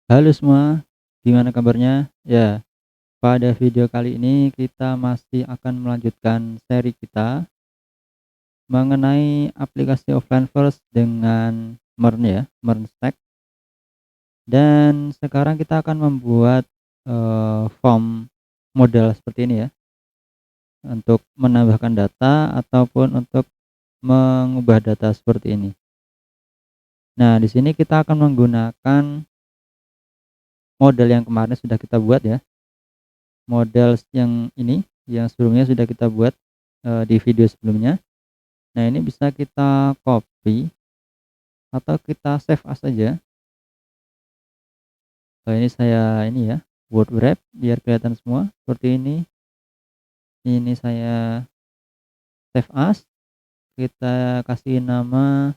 Halo semua, gimana kabarnya? Ya, pada video kali ini kita masih akan melanjutkan seri kita mengenai aplikasi offline first dengan Mern ya, Mern Stack. Dan sekarang kita akan membuat form model seperti ini ya, untuk menambahkan data ataupun untuk mengubah data seperti ini. Nah, di sini kita akan menggunakan model yang kemarin sudah kita buat ya. Model yang ini, yang sebelumnya sudah kita buat, di video sebelumnya. Nah, ini bisa kita copy atau kita save as saja. Ini saya ini ya, word wrap biar kelihatan semua seperti ini. Ini saya save as, kita kasih nama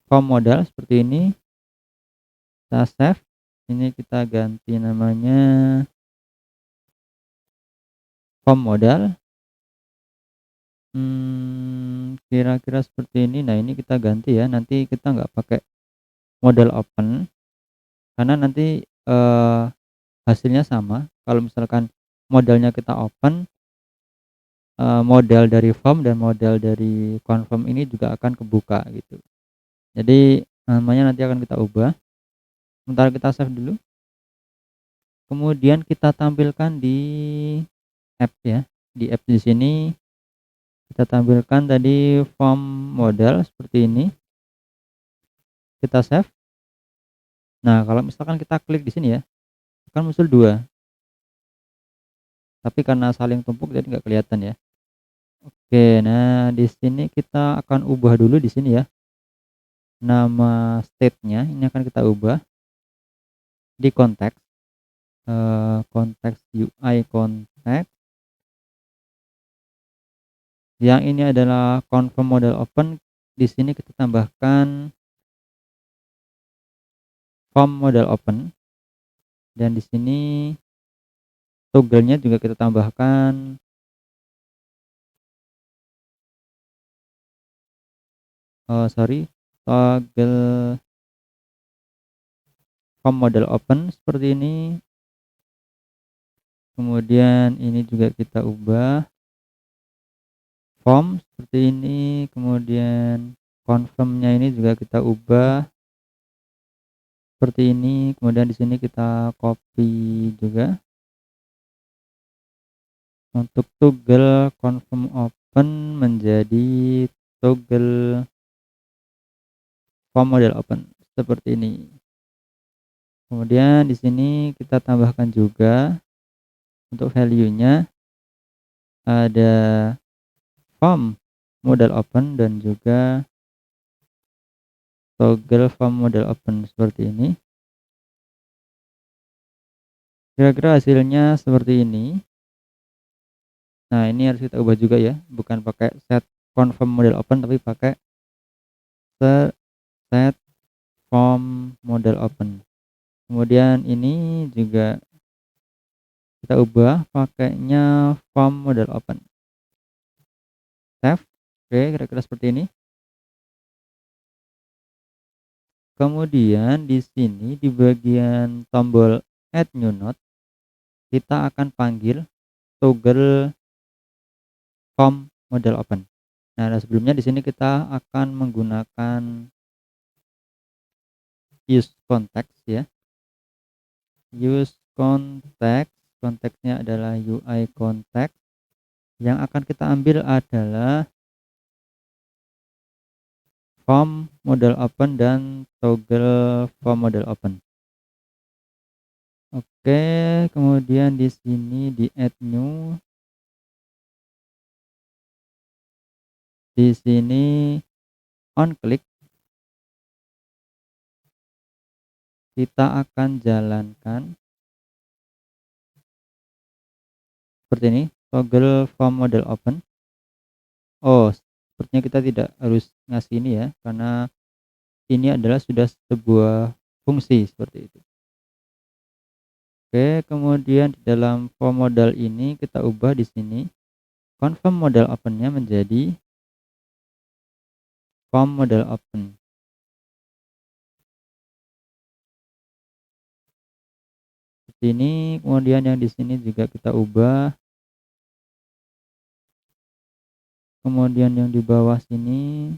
form model seperti ini, kita save. Ini kita ganti namanya form model. Kira-kira seperti ini. Nah, ini kita ganti ya, nanti kita nggak pakai model open karena nanti, hasilnya sama. Kalau misalkan modelnya kita open, model dari form dan model dari confirm ini juga akan kebuka gitu. Jadi namanya nanti akan kita ubah. Sebentar kita save dulu. Kemudian kita tampilkan di app ya. Di app di sini kita tampilkan tadi form model seperti ini. Kita save. Nah, kalau misalkan kita klik di sini ya, akan muncul 2. Tapi karena saling tumpuk jadi nggak kelihatan ya. Oke, nah di sini kita akan ubah dulu di sini ya. Nama state-nya ini akan kita ubah di konteks, konteks UI konteks. Yang ini adalah confirm model open. Di sini kita tambahkan form model open dan di sini toggle-nya juga kita tambahkan toggle form model open seperti ini. Kemudian ini juga kita ubah form seperti ini, kemudian confirm-nya ini juga kita ubah seperti ini. Kemudian di sini kita copy juga untuk toggle confirm open menjadi toggle form model open seperti ini. Kemudian di sini kita tambahkan juga untuk value-nya ada form model open dan juga toggle form model open seperti ini. Kira-kira hasilnya seperti ini. Nah, ini harus kita ubah juga ya, bukan pakai set confirm model open tapi pakai set form model open. Kemudian ini juga kita ubah pakainya form model open. Save. Oke, kira-kira seperti ini. Kemudian di sini di bagian tombol add new node kita akan panggil toggle form model open. Nah, sebelumnya di sini kita akan menggunakan use context ya. Use context, konteksnya adalah UI context. Yang akan kita ambil adalah form model open dan toggle form model open. Oke, kemudian di sini di add new, di sini on click kita akan jalankan seperti ini, toggle form model open. Oh, sepertinya kita tidak harus ngasih ini ya, karena ini adalah sudah sebuah fungsi seperti itu. Oke, kemudian di dalam form model ini kita ubah di sini confirm model open-nya menjadi form model open. seperti ini, kemudian yang di sini juga kita ubah, kemudian yang di bawah sini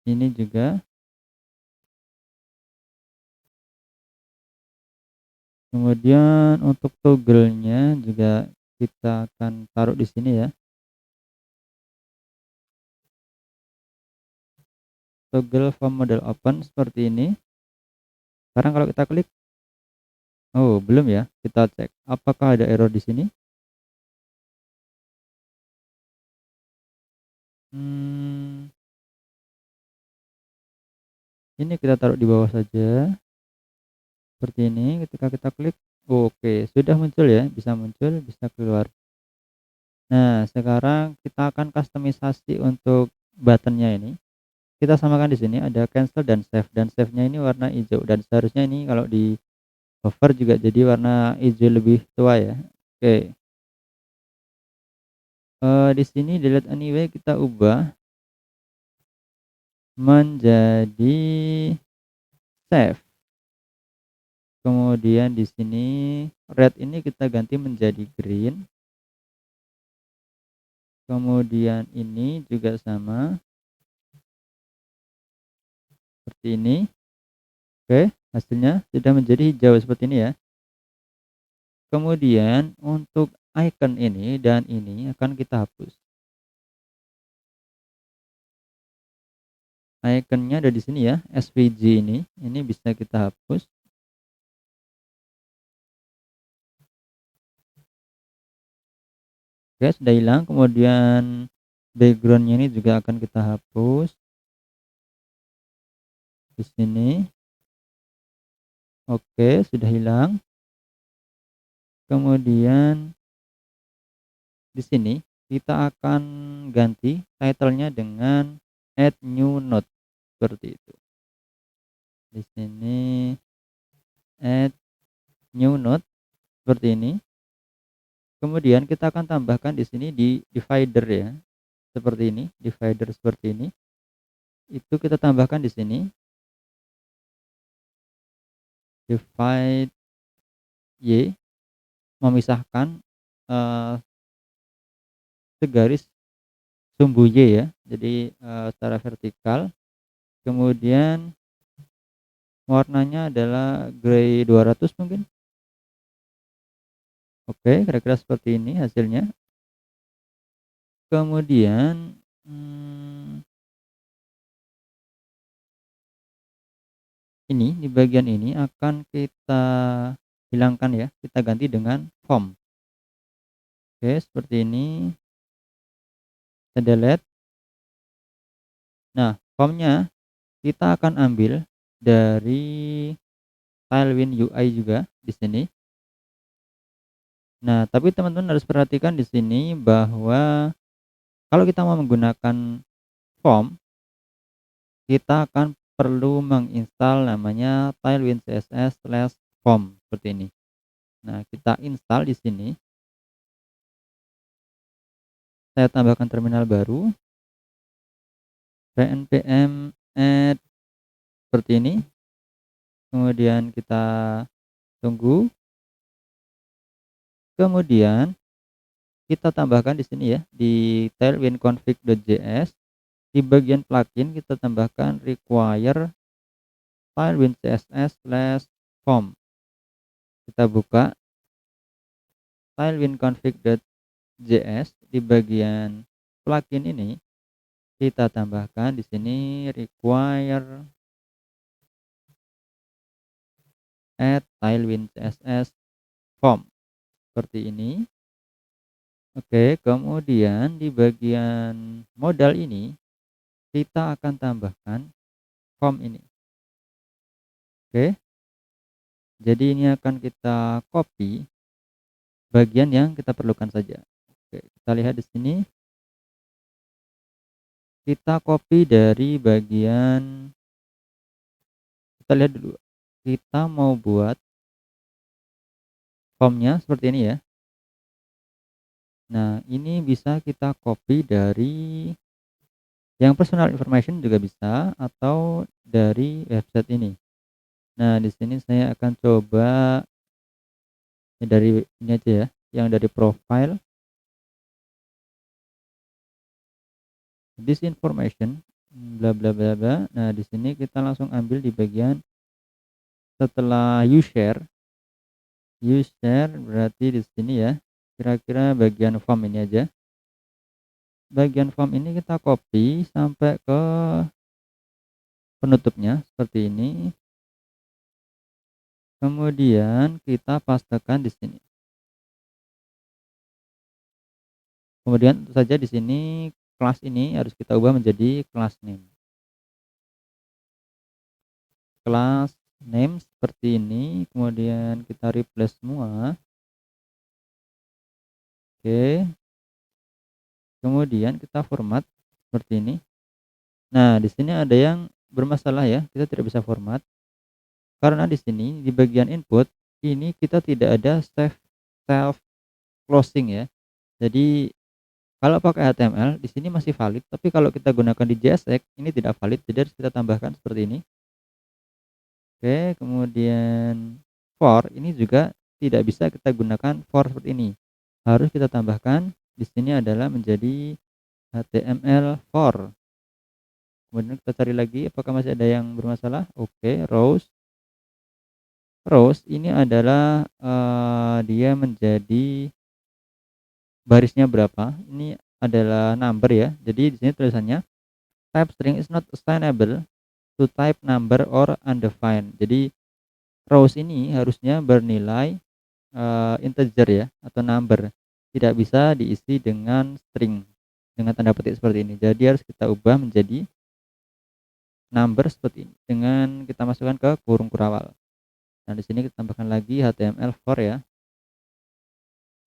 ini juga, kemudian untuk toggle-nya juga kita akan taruh di sini ya, toggle form model open seperti ini. Sekarang kalau kita klik, oh belum ya, kita cek apakah ada error di sini. Hmm, ini kita taruh di bawah saja, seperti ini. Ketika kita klik, oke, sudah muncul ya, bisa muncul, bisa keluar. Nah, sekarang kita akan kustomisasi untuk buttonnya ini. Kita samakan di sini ada cancel dan save-nya ini warna hijau dan seharusnya ini kalau di hover juga jadi warna hijau lebih tua ya. Oke, di sini delete anyway kita ubah menjadi save. Kemudian di sini red ini kita ganti menjadi green. Kemudian ini juga sama seperti ini. Oke, hasilnya sudah menjadi hijau seperti ini ya. Kemudian untuk icon ini dan ini akan kita hapus. Ikonnya ada di sini ya, SVG ini bisa kita hapus. Oke, sudah hilang. Kemudian backgroundnya ini juga akan kita hapus di sini. Oke, sudah hilang. Kemudian di sini kita akan ganti title-nya dengan add new note seperti itu. Di sini add new note seperti ini. Kemudian kita akan tambahkan di sini di divider ya. Seperti ini, divider seperti ini. Itu kita tambahkan di sini divide y, memisahkan segaris sumbu y ya. Jadi secara vertikal. Kemudian warnanya adalah gray 200 mungkin. Oke, kira-kira seperti ini hasilnya. Kemudian ini di bagian ini akan kita hilangkan ya, kita ganti dengan form. Oke, seperti ini. Kita delete. Nah, formnya kita akan ambil dari Tailwind UI juga di sini. Nah, tapi teman-teman harus perhatikan di sini bahwa kalau kita mau menggunakan form, kita akan perlu menginstal namanya Tailwind CSS/form seperti ini. Nah, kita install di sini. Saya tambahkan terminal baru. npm add seperti ini. Kemudian kita tunggu. Kemudian kita tambahkan di sini ya, di tailwind config.js. Di bagian plugin kita tambahkan require tailwind css/form. Kita buka tailwind config.js. Di bagian plugin ini kita tambahkan di sini require add tailwind css form seperti ini. Oke, kemudian di bagian modal ini kita akan tambahkan form ini. Oke, jadi ini akan kita copy bagian yang kita perlukan saja. Oke, kita lihat di sini. Kita copy dari bagian, kita lihat dulu. Kita mau buat formnya seperti ini ya. Nah, ini bisa kita copy dari Yang personal information juga bisa atau dari website ini. Nah, di sini saya akan coba dari ini aja ya, yang dari profile, this information, bla bla bla bla. Nah, di sini kita langsung ambil di bagian setelah you share berarti di sini ya, kira-kira bagian form ini aja. Bagian form ini kita copy sampai ke penutupnya seperti ini. Kemudian kita pastekan di sini. Kemudian tentu saja di sini kelas ini harus kita ubah menjadi kelas name. Kelas name seperti ini, kemudian kita replace semua. Oke. Kemudian kita format seperti ini. Nah, di sini ada yang bermasalah ya, kita tidak bisa format karena di sini di bagian input ini kita tidak ada self closing ya. Jadi kalau pakai HTML di sini masih valid, tapi kalau kita gunakan di JSX ini tidak valid, jadi harus kita tambahkan seperti ini. Oke, kemudian for ini juga tidak bisa kita gunakan for seperti ini. Harus kita tambahkan di sini adalah menjadi HTML4. Kemudian kita cari lagi apakah masih ada yang bermasalah. Oke, rows ini adalah dia menjadi barisnya berapa. Ini adalah number ya. Jadi di sini tulisannya type string is not assignable to type number or undefined. Jadi rows ini harusnya bernilai integer ya atau number. Tidak bisa diisi dengan string dengan tanda petik seperti ini. Jadi harus kita ubah menjadi number seperti ini dengan kita masukkan ke kurung kurawal. Nah, di sini kita tambahkan lagi HTML4 ya.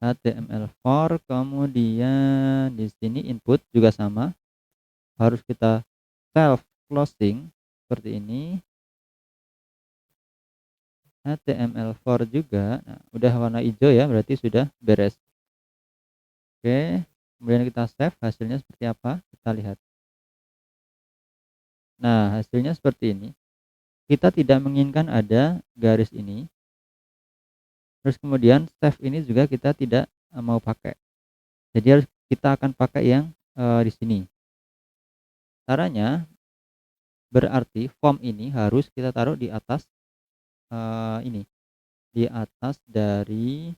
HTML4 kemudian di sini input juga sama. Harus kita self closing seperti ini. HTML4 juga. Nah, udah warna hijau ya, berarti sudah beres. Oke. Kemudian kita save hasilnya seperti apa? Kita lihat. Nah, hasilnya seperti ini. Kita tidak menginginkan ada garis ini. Terus kemudian save ini juga kita tidak mau pakai. Jadi harus kita akan pakai yang di sini. Caranya berarti form ini harus kita taruh di atas ini, di atas dari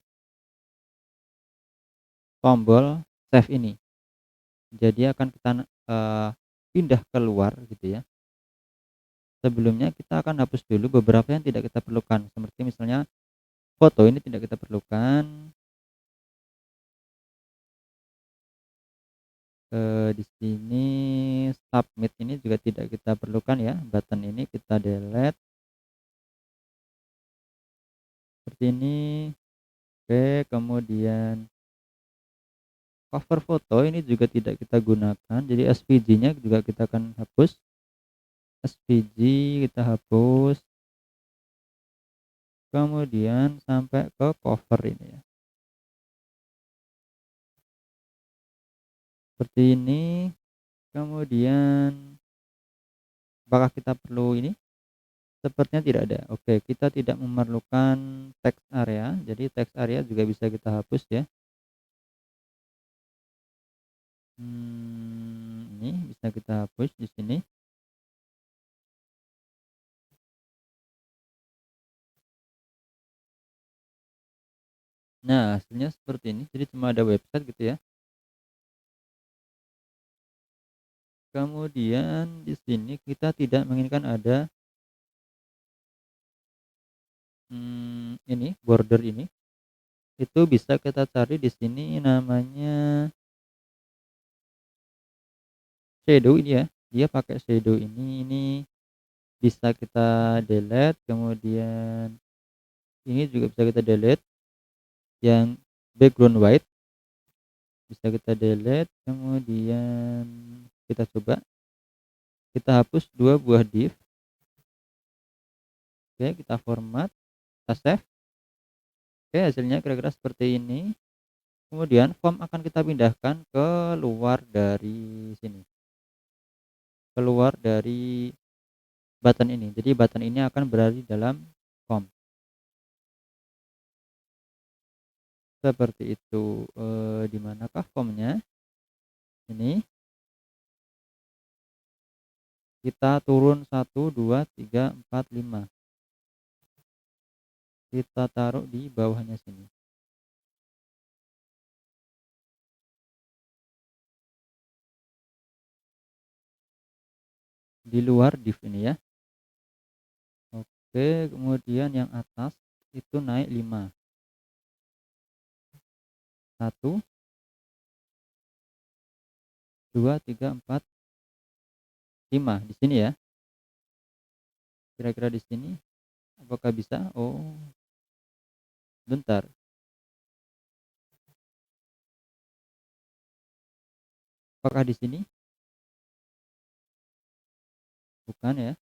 tombol save ini. Jadi akan kita pindah keluar gitu ya. Sebelumnya kita akan hapus dulu beberapa yang tidak kita perlukan. Seperti misalnya foto ini tidak kita perlukan. Di sini submit ini juga tidak kita perlukan ya. Button ini kita delete seperti ini. Oke, kemudian cover foto ini juga tidak kita gunakan. Jadi SVG-nya juga kita akan hapus. SVG kita hapus. Kemudian sampai ke cover ini ya. Seperti ini. Kemudian apakah kita perlu ini? Sepertinya tidak ada. Oke, kita tidak memerlukan text area. Jadi text area juga bisa kita hapus ya. Ini bisa kita hapus di sini. Nah, hasilnya seperti ini. Jadi cuma ada website gitu ya. Kemudian di sini kita tidak menginginkan ada ini border ini. Itu bisa kita cari di sini namanya shadow ini ya. Dia pakai shadow ini bisa kita delete, kemudian ini juga bisa kita delete. Yang background white bisa kita delete, kemudian kita coba kita hapus dua buah div. Oke, kita format, kita save. Oke, hasilnya kira-kira seperti ini. Kemudian form akan kita pindahkan ke luar dari sini. keluar dari button ini. Jadi button ini akan berada di dalam form. Seperti itu. Di manakah formnya? Ini kita turun 1, 2, 3, 4, 5. Kita taruh di bawahnya sini. Di luar div ini ya. Oke, kemudian yang atas itu naik 5. 1, 2, 3, 4, 5 di sini ya. Kira-kira di sini apakah bisa? Oh, bentar. Apakah di sini? Bukan ya.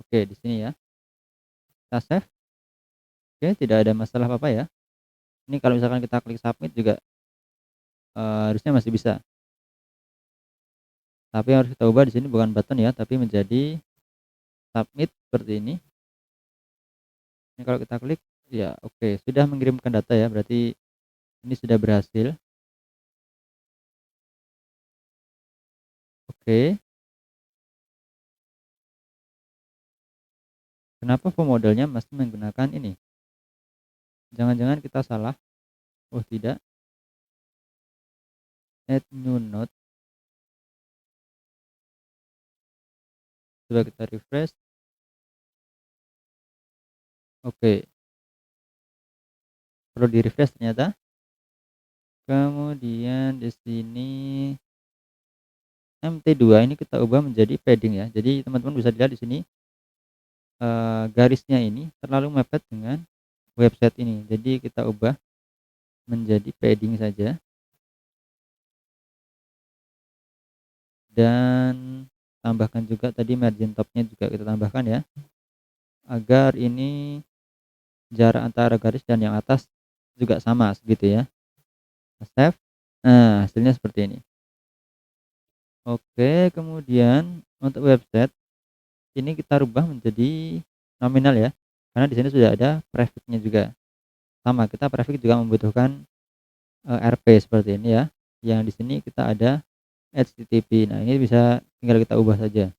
Oke, di sini ya. Kita save. Oke, tidak ada masalah apa-apa ya. Ini kalau misalkan kita klik submit juga harusnya masih bisa. Tapi yang harus kita ubah di sini bukan button ya, tapi menjadi submit seperti ini. Ini kalau kita klik, ya oke, sudah mengirimkan data ya, berarti ini sudah berhasil. Oke. Kenapa form modelnya masih menggunakan ini? Jangan-jangan kita salah? Oh tidak. Add new node. Coba kita refresh. Oke. Perlu di refresh ternyata. Kemudian di sini MT2 ini kita ubah menjadi padding ya. Jadi teman-teman bisa lihat di sini garisnya ini terlalu mepet dengan website ini. Jadi kita ubah menjadi padding saja. Dan tambahkan juga tadi margin topnya juga kita tambahkan ya. Agar ini jarak antara garis dan yang atas juga sama segitu ya. Save. Nah, hasilnya seperti ini. Oke, kemudian untuk website ini kita rubah menjadi nominal ya. Karena di sini sudah ada prefix-nya juga. Sama, kita prefix juga membutuhkan RP seperti ini ya. Yang di sini kita ada HTTP. Nah, ini bisa tinggal kita ubah saja.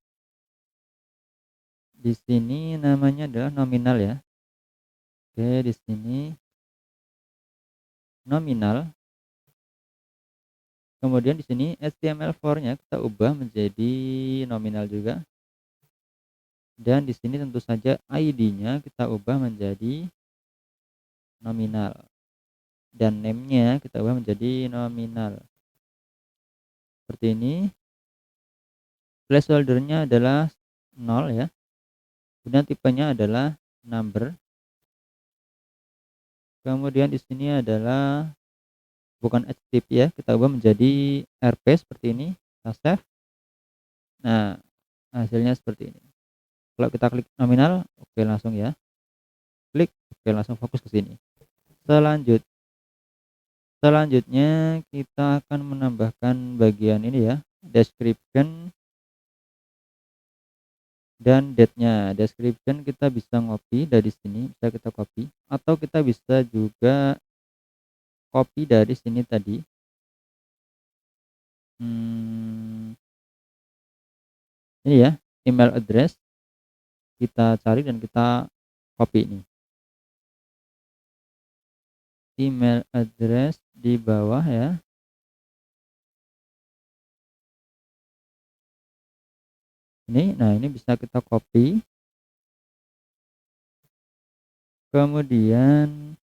Di sini namanya adalah nominal ya. Oke, di sini nominal. Kemudian di sini HTML4-nya kita ubah menjadi nominal juga. Dan di sini tentu saja ID-nya kita ubah menjadi nominal. Dan name-nya kita ubah menjadi nominal. Seperti ini. Placeholder-nya adalah 0 ya. Kemudian tipenya adalah number. Kemudian di sini adalah bukan HTTP ya, kita ubah menjadi RP seperti ini. Kita save. Nah, hasilnya seperti ini. Kalau kita klik nominal, oke langsung ya. Klik, oke langsung fokus ke sini. Selanjutnya kita akan menambahkan bagian ini ya, description dan date-nya. Description kita bisa ngopi dari sini, bisa kita copy atau kita bisa juga copy dari sini tadi. Ini ya, email address. Kita cari dan kita copy ini. Email address di bawah ya. Nah ini bisa kita copy. Kemudian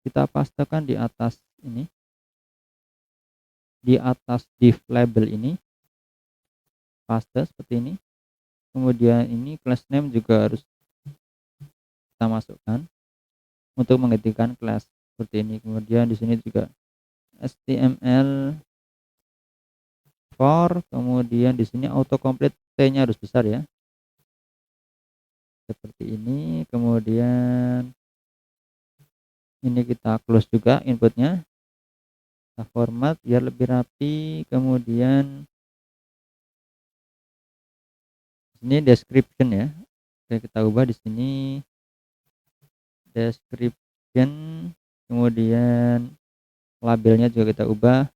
kita pastekan di atas ini. Di atas div label ini. Paste seperti ini. Kemudian ini class name juga harus kita masukkan untuk menggantikan kelas seperti ini. Kemudian di sini juga HTML for, kemudian di sini autocomplete T-nya harus besar ya. Seperti ini. Kemudian Ini kita close juga inputnya, kita format biar lebih rapi, kemudian ini description ya. Oke, kita ubah di sini description, kemudian labelnya juga kita ubah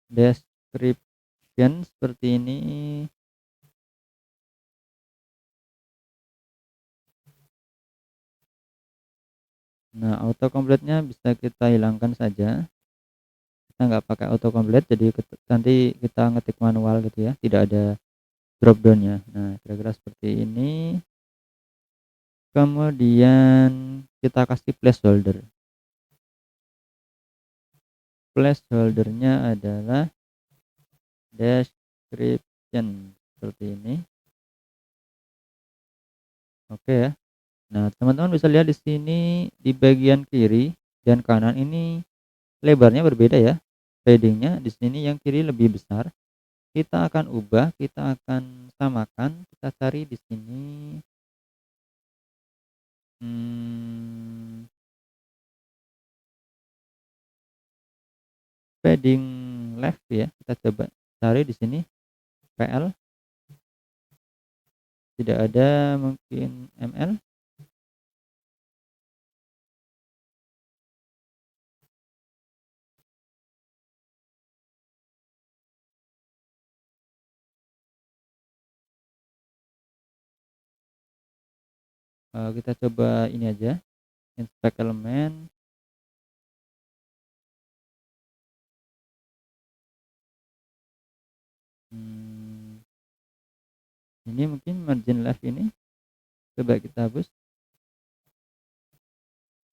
description seperti ini. Nah, auto complete-nya bisa kita hilangkan saja. Kita nggak pakai auto complete, jadi nanti kita ngetik manual gitu ya, tidak ada drop down-nya. Nah, kira-kira seperti ini. Kemudian kita kasih placeholder. Placeholder-nya adalah description seperti ini. Oke ya. Nah, teman-teman bisa lihat di sini di bagian kiri dan kanan ini lebarnya berbeda ya. Padding-nya di sini yang kiri lebih besar. Kita akan ubah, kita akan samakan, kita cari di sini hmm, padding left ya. Kita coba cari di sini PL, tidak ada, mungkin ML. Kita coba ini aja, inspect elemen. Hmm, ini mungkin margin left ini, coba kita hapus.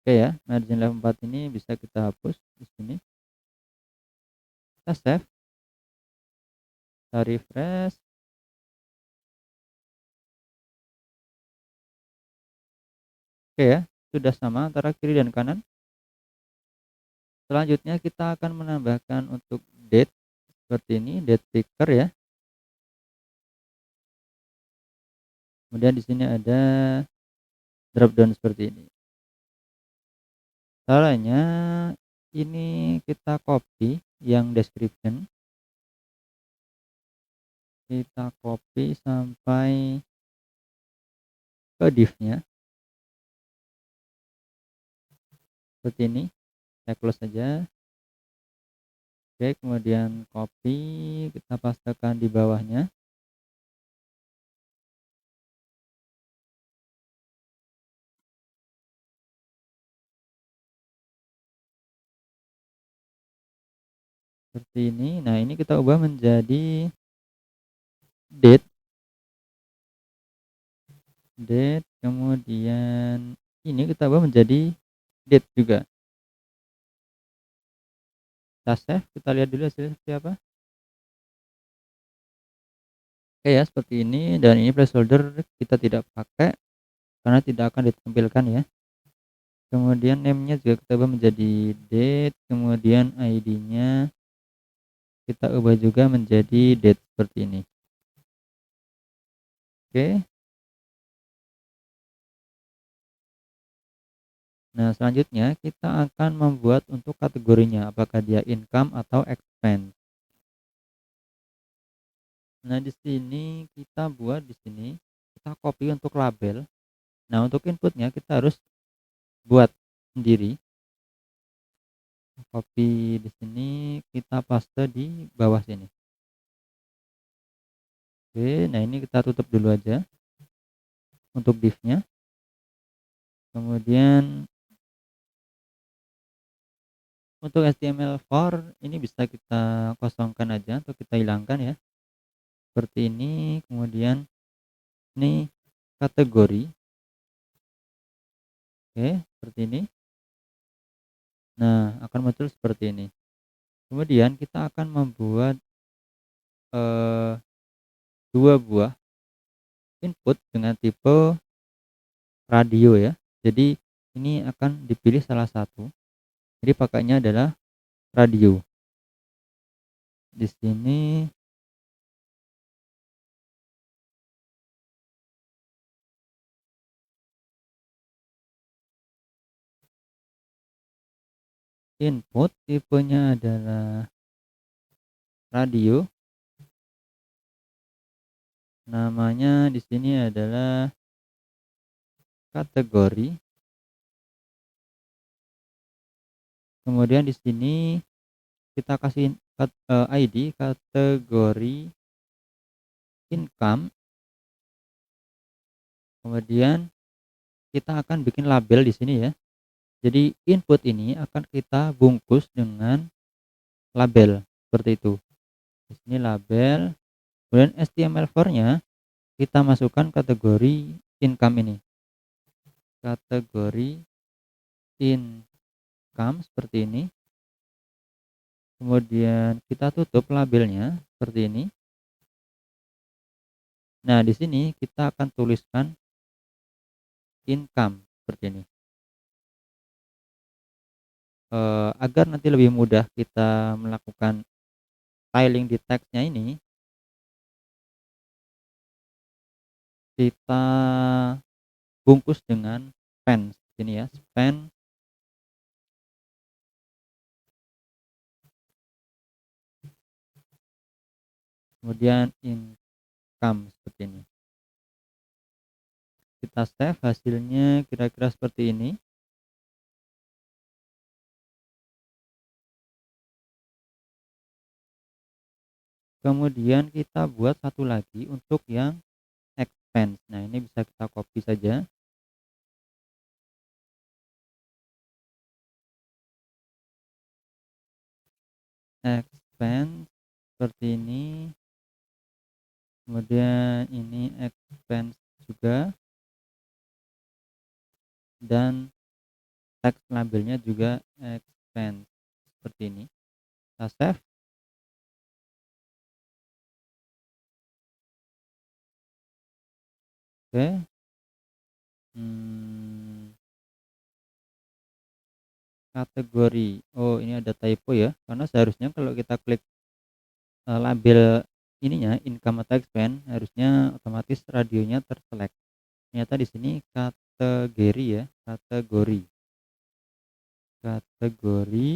Oke ya, margin left 4 ini bisa kita hapus di sini. Kita save, kita refresh. Oke ya, sudah sama antara kiri dan kanan. Selanjutnya kita akan menambahkan untuk date seperti ini, date ticker ya. Kemudian di sini ada drop down seperti ini. Caranya ini kita copy yang description, kita copy sampai ke div-nya seperti ini. Saya close saja. Oke, kemudian copy, kita pastekan di bawahnya. Seperti ini. Nah, ini kita ubah menjadi date. Date, kemudian ini kita ubah menjadi date juga. Kita save, kita lihat dulu hasilnya seperti apa. Oke ya, seperti ini, dan ini placeholder kita tidak pakai karena tidak akan ditampilkan ya. Kemudian name-nya juga kita ubah menjadi date, kemudian ID-nya kita ubah juga menjadi date seperti ini. Oke. Nah, selanjutnya kita akan membuat untuk kategorinya, apakah dia income atau expense. Nah, di sini kita buat di sini, kita copy untuk label. Nah, untuk inputnya kita harus buat sendiri. Copy di sini, kita paste di bawah sini. Oke, nah ini kita tutup dulu aja untuk div-nya. Kemudian untuk HTML4 ini bisa kita kosongkan aja atau kita hilangkan ya. Seperti ini, kemudian ini kategori. Oke, seperti ini. Nah, akan muncul seperti ini. Kemudian kita akan membuat eh, dua buah input dengan tipe radio ya. Jadi ini akan dipilih salah satu. Jadi pakainya adalah radio. Di sini input tipenya adalah radio, namanya di sini adalah kategori, kemudian di sini kita kasih ID kategori income, kemudian kita akan bikin label di sini ya. Jadi input ini akan kita bungkus dengan label seperti itu. Di sini label, kemudian HTML4-nya kita masukkan kategori income ini. Kategori income seperti ini. Kemudian kita tutup labelnya seperti ini. Nah, di sini kita akan tuliskan income seperti ini. Agar nanti lebih mudah kita melakukan styling di teksnya ini, kita bungkus dengan span sini ya, span, kemudian income seperti ini. Kita save hasilnya kira-kira seperti ini. Kemudian kita buat satu lagi untuk yang expense. Nah, ini bisa kita copy saja. Expense seperti ini. Kemudian ini expense juga. Dan teks labelnya juga expense seperti ini. Kita save. Oke. Kategori. Oh, ini ada typo ya. Karena seharusnya kalau kita klik label ininya income atau expense, harusnya otomatis radionya terselect. Ternyata di sini kategori ya, kategori. Kategori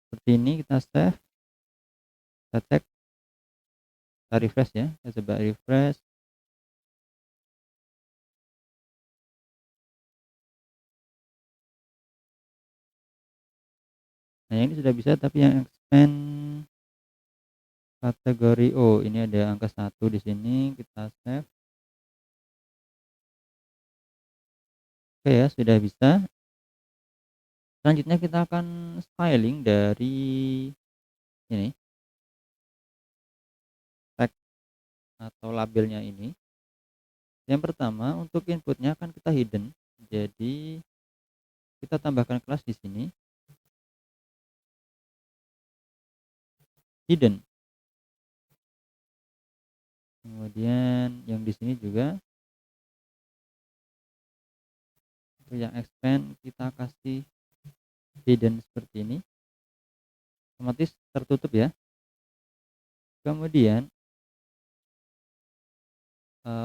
seperti ini, kita save, kita cek, kita refresh ya. Kita coba refresh. Nah, ini sudah bisa, tapi yang expense kategori, oh ini ada angka 1 di sini, kita save. Oke ya, sudah bisa. Selanjutnya kita akan styling dari ini, tag atau labelnya ini. Yang pertama, untuk inputnya akan kita hidden. Jadi kita tambahkan kelas di sini, hidden. Kemudian yang di sini juga untuk yang expand kita kasih hidden seperti ini, otomatis tertutup ya. Kemudian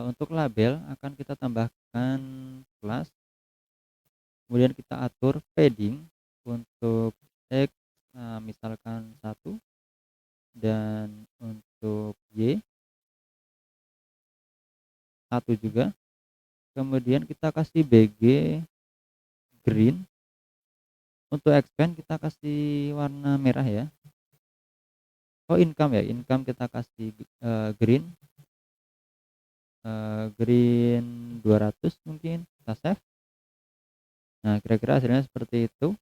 untuk label akan kita tambahkan kelas, kemudian kita atur padding untuk X misalkan 1, dan untuk Y 1 juga. Kemudian kita kasih BG green, untuk expand kita kasih warna merah ya. Oh, income ya, income kita kasih green, green 200 mungkin, kita save. Nah, kira-kira hasilnya seperti itu.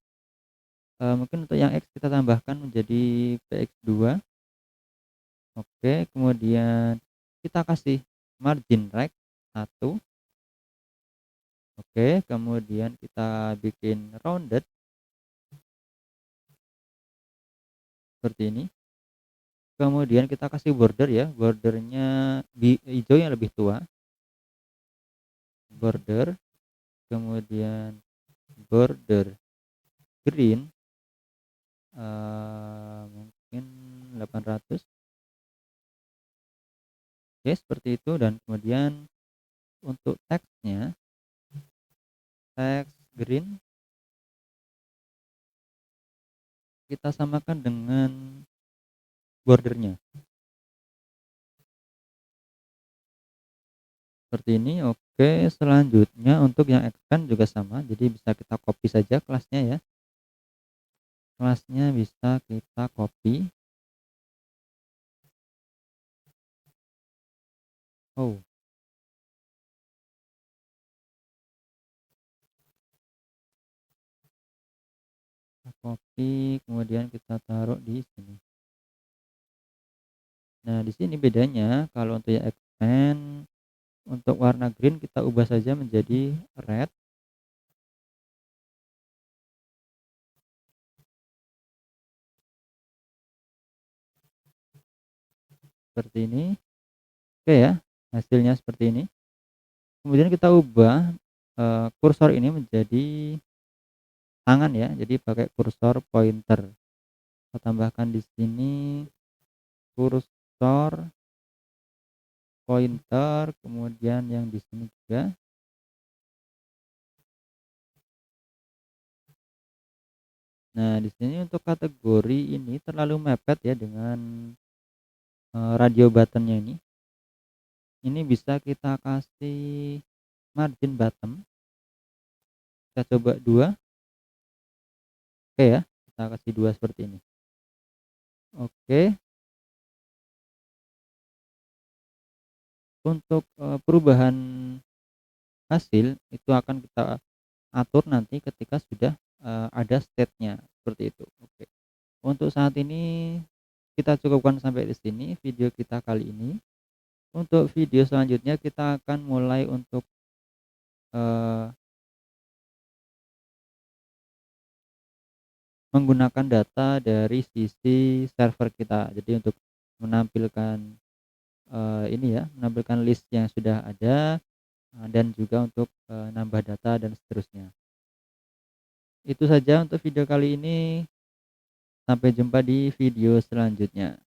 Mungkin untuk yang X kita tambahkan menjadi PX2. Oke, kemudian kita kasih margin right 1. Oke, kemudian kita bikin rounded seperti ini. Kemudian kita kasih border ya, bordernya hijau yang lebih tua, border, kemudian border green, mungkin 800. Oke, seperti itu. Dan kemudian untuk teksnya, teks green, kita samakan dengan bordernya, seperti ini. Oke, selanjutnya untuk yang expand juga sama, jadi bisa kita copy saja kelasnya ya. Kelasnya bisa kita copy. Oh, kita copy kemudian kita taruh di sini. Nah, di sini bedanya kalau untuk yang expand, untuk warna green kita ubah saja menjadi red seperti ini. Oke ya, hasilnya seperti ini. Kemudian kita ubah, kursor ini menjadi tangan ya, jadi pakai kursor pointer. Kita tambahkan di sini kursor pointer, kemudian yang di sini juga. Nah, di sini untuk kategori ini terlalu mepet ya dengan, radio button-nya ini. Ini bisa kita kasih margin bottom, kita coba 2. Oke ya, kita kasih 2 seperti ini. Oke, untuk, perubahan hasil itu akan kita atur nanti ketika sudah, ada state-nya, seperti itu. Oke. Untuk saat ini kita cukupkan sampai di sini video kita kali ini. Untuk video selanjutnya kita akan mulai untuk, eee, menggunakan data dari sisi server kita. Jadi untuk menampilkan, ini ya, menampilkan list yang sudah ada, dan juga untuk, nambah data dan seterusnya. Itu saja untuk video kali ini, sampai jumpa di video selanjutnya.